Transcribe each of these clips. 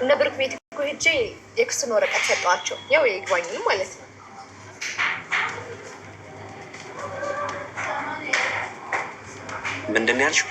እነ ብሩክ ቤት እኮ ሄጄ የክሱን ወረቀት ሰጠዋቸው። ያው የይግባኙን ማለት ነው። ምንድን ያልሽው?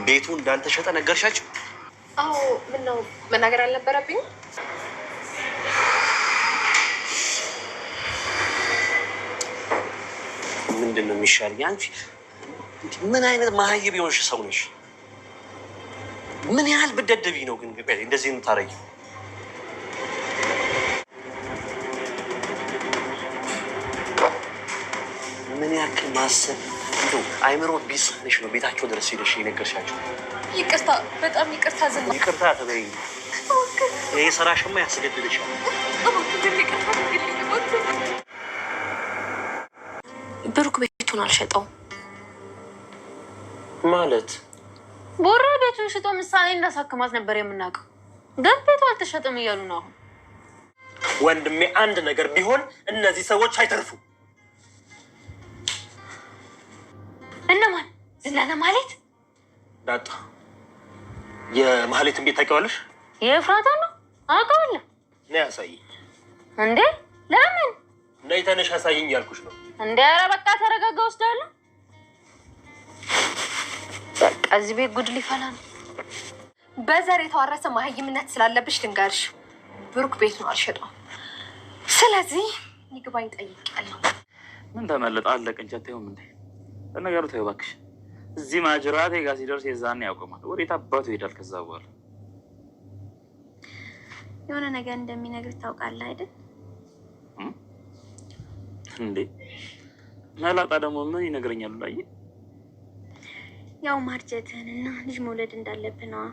ቤቱ እንዳልተሸጠ ነገርሻቸው? አዎ። ምን ነው መናገር አልነበረብኝም? ምንድን ነው የሚሻል? አንቺ ምን አይነት ማህይብ የሆንሽ ሰው ነሽ? ምን ያህል ብደደቢ ነው ግን እንደዚህ የምታረጊው? ምን ያክል ማሰብ እንደው አይምሮ ቢስነሽ ነው ቤታቸው ድረስ ሄደሽ የነገርሻቸው? ይቅርታ፣ በጣም ይቅርታ። ዝም ይቅርታ ተበይ። ይሄ ስራሽማ ያስገድልሻል። ብሩክ ቤቱን አልሸጠውም ማለት? ቦራ ቤቱን ሽጦ ምሳሌ እንዳሳክማት ነበር የምናውቀው፣ ግን ቤቱ አልተሸጠም እያሉ ነው አሁን። ወንድሜ አንድ ነገር ቢሆን እነዚህ ሰዎች አይተርፉ። እነማን? ዝናና ማለት ዳጣ የማህሌትን ቤት ታውቂዋለሽ? የፍራታ ነው አውቀዋለሁ። ነይ አሳይኝ። እንዴ ለምን? ነይ ተነሽ አሳይኝ ያልኩሽ ነው። እንዴ ኧረ በቃ ተረጋጋ፣ ወስዳለሁ። በቃ እዚህ ቤት ጉድ ሊፈላ ነው። በዘር የተዋረሰ ማህይምነት ስላለብሽ ልንገርሽ፣ ብሩክ ቤቱን አልሸጠውም። ስለዚህ ይግባኝ ጠይቄያለሁ። ምን ተመለጠ? አለቀ እንጂ አታየውም እንዴ? ለነገሩ ተይው እባክሽ። እዚህ ማጅራቴ ጋር ሲደርስ የዛኔ ያውቀማል። ወዴት አባቱ ይሄዳል ከዛ በኋላ? የሆነ ነገር እንደሚነግር ታውቃለህ አይደል? እንዴ መላጣ ደግሞ ምን ይነግረኛል? ላይ ያው ማርጀትህንና ልጅ መውለድ እንዳለብህ ነው።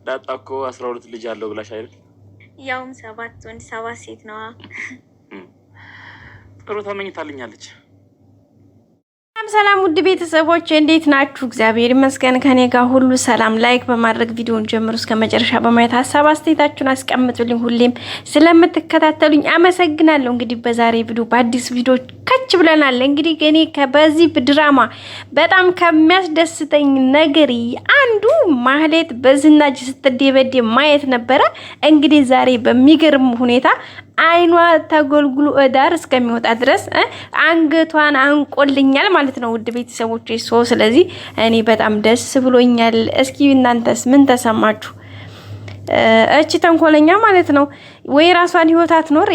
ዳጣ እኮ 12 ልጅ አለው ብላሽ አይደል? ያውም 7 ወንድ 7 ሴት ነው። ጥሩ ተመኝታልኛለች። ሰላም ውድ ቤተሰቦች እንዴት ናችሁ? እግዚአብሔር ይመስገን ከኔ ጋር ሁሉ ሰላም። ላይክ በማድረግ ቪዲዮውን ጀምሩ እስከ መጨረሻ በማየት ሀሳብ አስተያየታችሁን አስቀምጡልኝ። ሁሌም ስለምትከታተሉኝ አመሰግናለሁ። እንግዲህ በዛሬ ቪዲዮ በአዲስ ቪዲዮ ከች ብለናል። እንግዲህ እኔ በዚህ ድራማ በጣም ከሚያስደስተኝ ነገር አንዱ ማህሌት በዝናጅ ስትደበደብ ማየት ነበረ። እንግዲህ ዛሬ በሚገርም ሁኔታ አይኗ ተጎልጉሎ ዳር እስከሚወጣ ድረስ አንገቷን አንቆልኛል ማለት ነው ውድ ቤተሰቦቼ። ስለዚህ እኔ በጣም ደስ ብሎኛል። እስኪ እናንተስ ምን ተሰማችሁ? እቺ ተንኮለኛ ማለት ነው ወይ ራሷን ህይወት አትኖር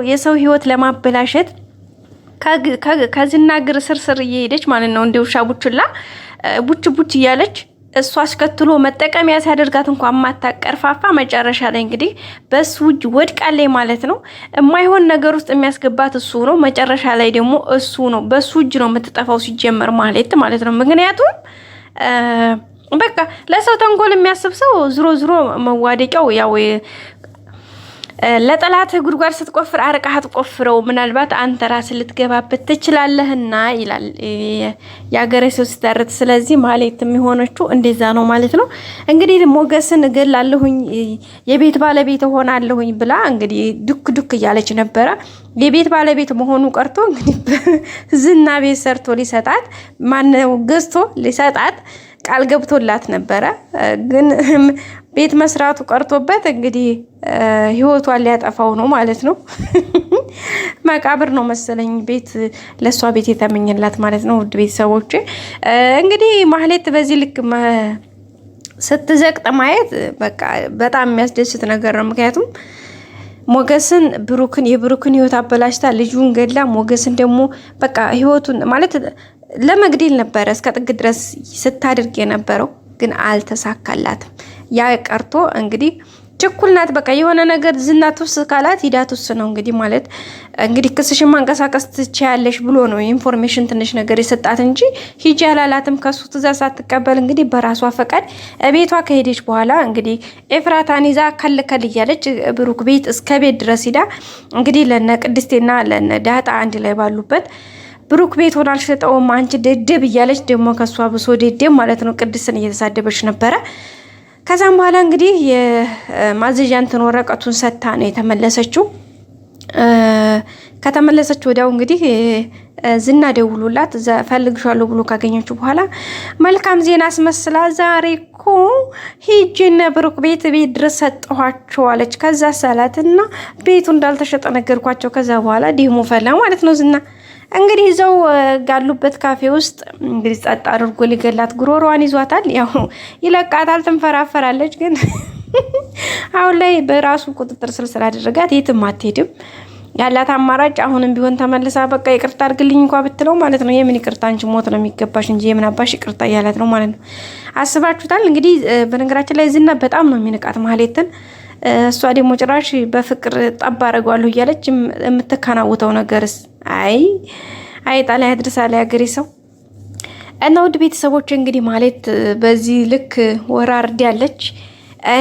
የሰው ህይወት ለማበላሸት ከዝና ግር ስር እየሄደች ማለት ነው። እንደው ሻቡችላ ቡች እያለች እሷ አስከትሎ መጠቀሚያ ሲያደርጋት እንኳን ማታቀርፋፋ መጨረሻ ላይ እንግዲህ በሱ እጅ ወድቃለች ማለት ነው። የማይሆን ነገር ውስጥ የሚያስገባት እሱ ነው። መጨረሻ ላይ ደግሞ እሱ ነው በሱ እጅ ነው የምትጠፋው ሲጀመር ማለት ነው። ምክንያቱም በቃ ለሰው ተንኮል የሚያስብ ሰው ዝሮ መዋደቂያው ያው ለጠላት ጉድጓድ ስትቆፍር አርቃት ቆፍረው ምናልባት አንተ ራስህ ልትገባበት ትችላለህና ይላል ያገሬ ሰው ሲተርት። ስለዚህ ማለት የሚሆነችው እንደዛ ነው ማለት ነው። እንግዲህ ሞገስን እገላለሁኝ የቤት ባለቤት ሆናለሁኝ ብላ እንግዲህ ዱክ እያለች ነበረ። የቤት ባለቤት መሆኑ ቀርቶ እንግዲህ ዝና ቤት ሰርቶ ሊሰጣት ማነው ገዝቶ ሊሰጣት ቃል ገብቶላት ነበረ። ግን ቤት መስራቱ ቀርቶበት እንግዲህ ህይወቷን ሊያጠፋው ነው ማለት ነው። መቃብር ነው መሰለኝ ቤት ለሷ ቤት የተመኘላት ማለት ነው። ውድ ቤተሰቦቼ እንግዲህ ማህሌት በዚህ ልክ ስትዘቅጥ ማየት በቃ በጣም የሚያስደስት ነገር ነው። ምክንያቱም ሞገስን የብሩክን ህይወት አበላሽታ ልጁን ገድላ ሞገስን ደግሞ በቃ ህይወቱን ማለት ለመግደል ነበረ እስከ ጥግ ድረስ ስታደርግ የነበረው፣ ግን አልተሳካላትም። ያ ቀርቶ እንግዲህ ችኩል ናት። በቃ የሆነ ነገር ዝናቱስ ካላት ሂዳቱስ ነው እንግዲህ ማለት እንግዲህ ክስሽን ማንቀሳቀስ ትችያለሽ ብሎ ነው ኢንፎርሜሽን ትንሽ ነገር የሰጣት እንጂ ሂጂ አላላትም። ከሱ ትእዛዝ ሳትቀበል እንግዲህ በራሷ ፈቃድ ቤቷ ከሄደች በኋላ እንግዲህ ኤፍራታን ይዛ ከልከል እያለች ብሩክ ቤት እስከ ቤት ድረስ ሂዳ እንግዲህ ለነ ቅድስቴና ለነ ዳጣ አንድ ላይ ባሉበት ብሩክ ቤት ሆና አልሸጠውም አንቺ ደደብ እያለች ደግሞ ከሷ ብሶ ደደብ ማለት ነው ቅድስትን እየተሳደበች ነበረ። ከዛም በኋላ እንግዲህ የማዘዣ እንትን ወረቀቱን ሰታ ነው የተመለሰችው። ከተመለሰች ወዲያው እንግዲህ ዝና ደውሎላት ፈልግሻለሁ ብሎ ካገኘችው በኋላ መልካም ዜና አስመስላ ዛሬ እኮ ሂጂ ብሩክ ቤት ድረስ ሰጠኋቸው አለች። ከዛ ሰላትና ቤቱ እንዳልተሸጠ ነገርኳቸው። ከዛ በኋላ ዲሞ ፈላ ማለት ነው። ዝና እንግዲህ ይዘው ጋሉበት ካፌ ውስጥ እንግዲህ ጸጥ አድርጎ ሊገላት ጉሮሮዋን ይዟታል። ያው ይለቃታል፣ ትንፈራፈራለች። ግን አሁን ላይ በራሱ ቁጥጥር ስር ስላደረጋት የትም አትሄድም። ያላት አማራጭ አሁንም ቢሆን ተመልሳ በቃ ይቅርታ አድርግልኝ እንኳን ብትለው ማለት ነው የምን ይቅርታ አንቺ ሞት ነው የሚገባሽ እንጂ የምን አባሽ ይቅርታ እያላት ነው ማለት ነው። አስባችሁታል እንግዲህ። በነገራችን ላይ ዝና በጣም ነው የሚንቃት ማህሌትን። እሷ ደግሞ ጭራሽ በፍቅር ጠብ አደርገዋለሁ እያለች የምትከናውተው ነገርስ አይ ጣላ ያድርሳል ያገሬ ሰው። እና ውድ ቤተሰቦች እንግዲህ ማህሌት በዚህ ልክ ወራርድ ያለች።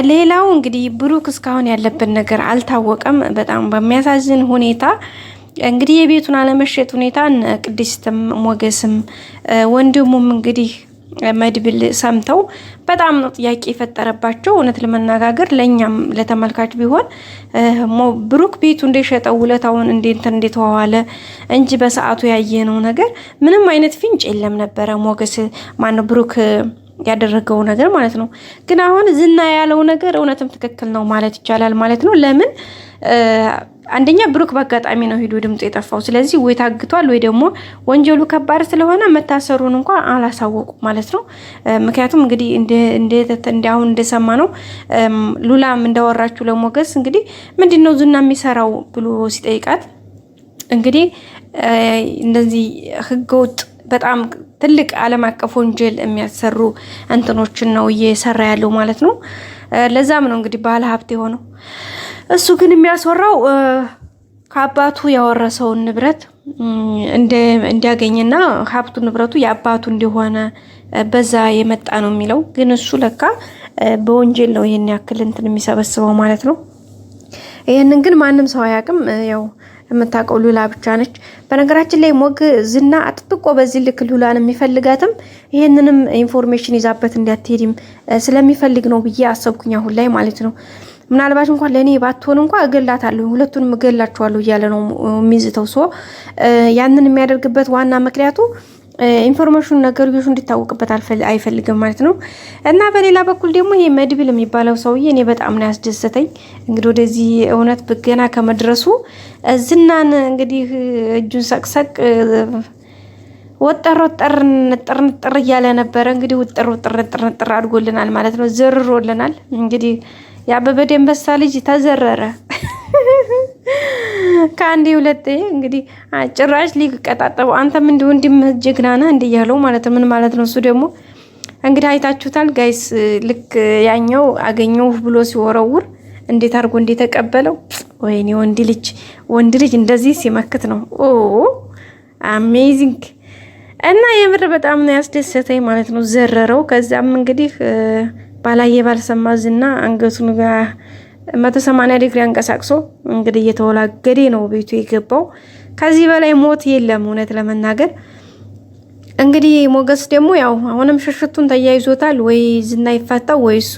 ሌላው እንግዲህ ብሩክ እስካሁን ያለበት ነገር አልታወቀም። በጣም በሚያሳዝን ሁኔታ እንግዲህ የቤቱን አለመሸጥ ሁኔታ ቅድስትም ሞገስም ወንድሙም እንግዲህ መድብል ሰምተው በጣም ነው ጥያቄ የፈጠረባቸው። እውነት ለመናገር ለኛም ለተመልካች ቢሆን ብሩክ ቤቱ እንደሸጠው ውለታውን እንደተዋዋለ እንጂ በሰዓቱ ያየነው ነገር ምንም አይነት ፍንጭ የለም ነበረ። ሞገስ ማነው ብሩክ ያደረገው ነገር ማለት ነው። ግን አሁን ዝና ያለው ነገር እውነትም ትክክል ነው ማለት ይቻላል ማለት ነው። ለምን አንደኛ ብሩክ በአጋጣሚ ነው ሄዶ ድምጽ የጠፋው። ስለዚህ ወይ ታግቷል ወይ ደግሞ ወንጀሉ ከባድ ስለሆነ መታሰሩን እንኳን አላሳወቁ ማለት ነው። ምክንያቱም እንግዲህ አሁን እንደሰማ ነው ሉላም እንዳወራችሁ ለሞገስ እንግዲህ ምንድነው ዝና የሚሰራው ብሎ ሲጠይቃት እንግዲህ እንደዚህ ህገወጥ በጣም ትልቅ ዓለም አቀፍ ወንጀል የሚያሰሩ እንትኖችን ነው እየሰራ ያለው ማለት ነው። ለዛም ነው እንግዲህ ባለ ሀብት የሆነው። እሱ ግን የሚያስወራው ከአባቱ ያወረሰውን ንብረት እንዲያገኝና ሀብቱ ንብረቱ የአባቱ እንደሆነ በዛ የመጣ ነው የሚለው። ግን እሱ ለካ በወንጀል ነው ይሄን ያክል እንትን የሚሰበስበው ማለት ነው። ይሄንን ግን ማንም ሰው አያውቅም። ያው የምታውቀው ሉላ ብቻ ነች። በነገራችን ላይ ዝና አጥብቆ በዚህ ልክ ሉላን የሚፈልጋትም ይሄንንም ኢንፎርሜሽን ይዛበት እንዲያትሄድም ስለሚፈልግ ነው ብዬ አሰብኩኝ አሁን ላይ ማለት ነው። ምናልባት እንኳን ለኔ ባትሆን እንኳን እገላታለሁ፣ ሁለቱንም እገላቸዋለሁ እያለ ነው የሚዝተው። ያንን የሚያደርግበት ዋና ምክንያቱ ኢንፎርሜሽን ነገርዮሹ እንዲታወቅበት አይፈልግም ማለት ነው። እና በሌላ በኩል ደግሞ ይሄ መድብል የሚባለው ሰውዬ እኔ በጣም ነው ያስደሰተኝ። እንግዲህ ወደዚህ እውነት በገና ከመድረሱ ዝናን እንግዲህ እጁን ሰቅሰቅ ወጠር ንጥር እያለ ነበረ። እንግዲህ ወጠር አድርጎልናል ማለት ነው። ዘርሮልናል። እንግዲህ የአበበ ደንበሳ ልጅ ተዘረረ ከአንዴ ሁለቴ። እንግዲህ ጭራሽ ሊቀጣጠበው አንተም እንዲሁ ወንድምህ ጀግና ነህ እንዲያለው ማለት ምን ማለት ነው? እሱ ደግሞ እንግዲህ አይታችሁታል ጋይስ። ልክ ያኛው አገኘው ብሎ ሲወረውር እንዴት አድርጎ እንደተቀበለው ወይኔ ወንድ ልጅ እንደዚህ ሲመክት ነው። አሜዚንግ። እና የምር በጣም ነው ያስደሰተኝ ማለት ነው። ዘረረው። ከዛም እንግዲህ ባላየ ባልሰማ ዝና አንገቱን ጋር 180 ዲግሪ አንቀሳቅሶ እንግዲህ እየተወላገደ ነው ቤቱ የገባው። ከዚህ በላይ ሞት የለም እውነት ለመናገር። እንግዲህ ሞገስ ደግሞ ያው አሁንም ሽሽቱን ተያይዞታል። ወይ ዝና ይፋታው ወይ እሱ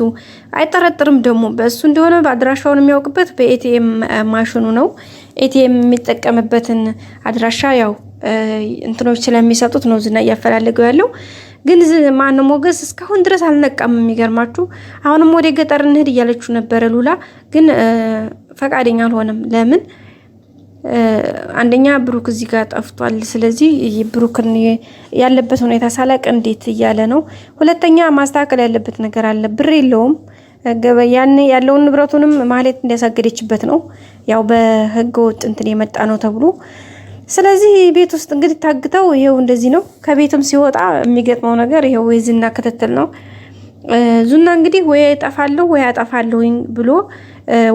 አይጠረጥርም። ደግሞ በእሱ እንደሆነ በአድራሻውን የሚያውቅበት በኤቲኤም ማሽኑ ነው። ኤቲኤም የሚጠቀምበትን አድራሻ ያው እንትኖች ስለሚሰጡት ነው ዝና እያፈላለገው ያለው። ግን ማነው ሞገስ እስካሁን ድረስ አልነቃም። የሚገርማችሁ አሁንም ወደ ገጠር እንሄድ እያለችው ነበረ ሉላ፣ ግን ፈቃደኛ አልሆነም። ለምን? አንደኛ ብሩክ እዚህ ጋር ጠፍቷል። ስለዚህ ብሩክን ያለበት ሁኔታ ሳላቅ እንዴት እያለ ነው። ሁለተኛ ማስተካከል ያለበት ነገር አለ። ብር የለውም። ያን ያለውን ንብረቱንም ማህሌት እንዲያሳገደችበት ነው። ያው በህገ ወጥ እንትን የመጣ ነው ተብሎ ስለዚህ ቤት ውስጥ እንግዲህ ታግተው ይሄው እንደዚህ ነው። ከቤትም ሲወጣ የሚገጥመው ነገር ይሄው የዝና ክትትል ነው። ዙና እንግዲህ ወይ አይጠፋለሁ ወይ አጠፋለሁኝ ብሎ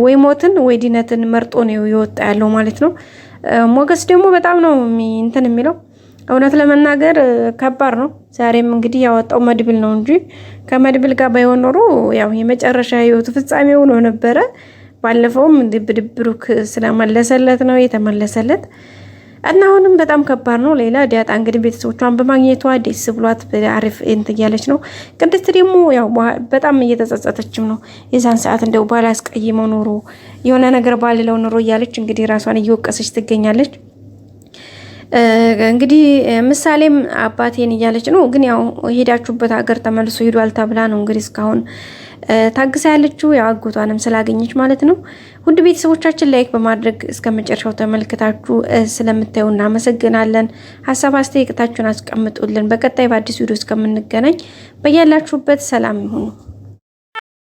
ወይ ሞትን ወይ ዲነትን መርጦ ነው የወጣ ያለው ማለት ነው። ሞገስ ደግሞ በጣም ነው እንትን የሚለው እውነት ለመናገር ከባድ ነው። ዛሬም እንግዲህ ያወጣው መድብል ነው እንጂ ከመድብል ጋር ባይሆን ኖሮ ያው የመጨረሻ ህይወቱ ፍጻሜው ነው ነበረ። ባለፈውም ብሩክ ስለመለሰለት ነው የተመለሰለት። እና አሁንም በጣም ከባድ ነው። ሌላ ዳጣ እንግዲህ ቤተሰቦቿን በማግኘቷ ደስ ብሏት አሪፍ እንትን እያለች ነው። ቅድስት ደግሞ ያው በጣም እየተጸጸተችም ነው። የዛን ሰዓት እንደው ባላስቀይመው ኖሮ የሆነ ነገር ባልለው ኖሮ እያለች እንግዲህ ራሷን እየወቀሰች ትገኛለች። እንግዲህ ምሳሌም አባቴን እያለች ነው። ግን ያው ሄዳችሁበት ሀገር ተመልሶ ሄዷል ተብላ ነው እንግዲህ እስካሁን ታግሳ ያለችው ያው አጎቷንም ስላገኘች ማለት ነው። ውድ ቤተሰቦቻችን ላይክ በማድረግ እስከ መጨረሻው ተመልክታችሁ ስለምታዩ እናመሰግናለን። ሀሳብ አስተያየታችሁን አስቀምጡልን። በቀጣይ በአዲስ ቪዲዮ እስከምንገናኝ በያላችሁበት ሰላም ይሁኑ።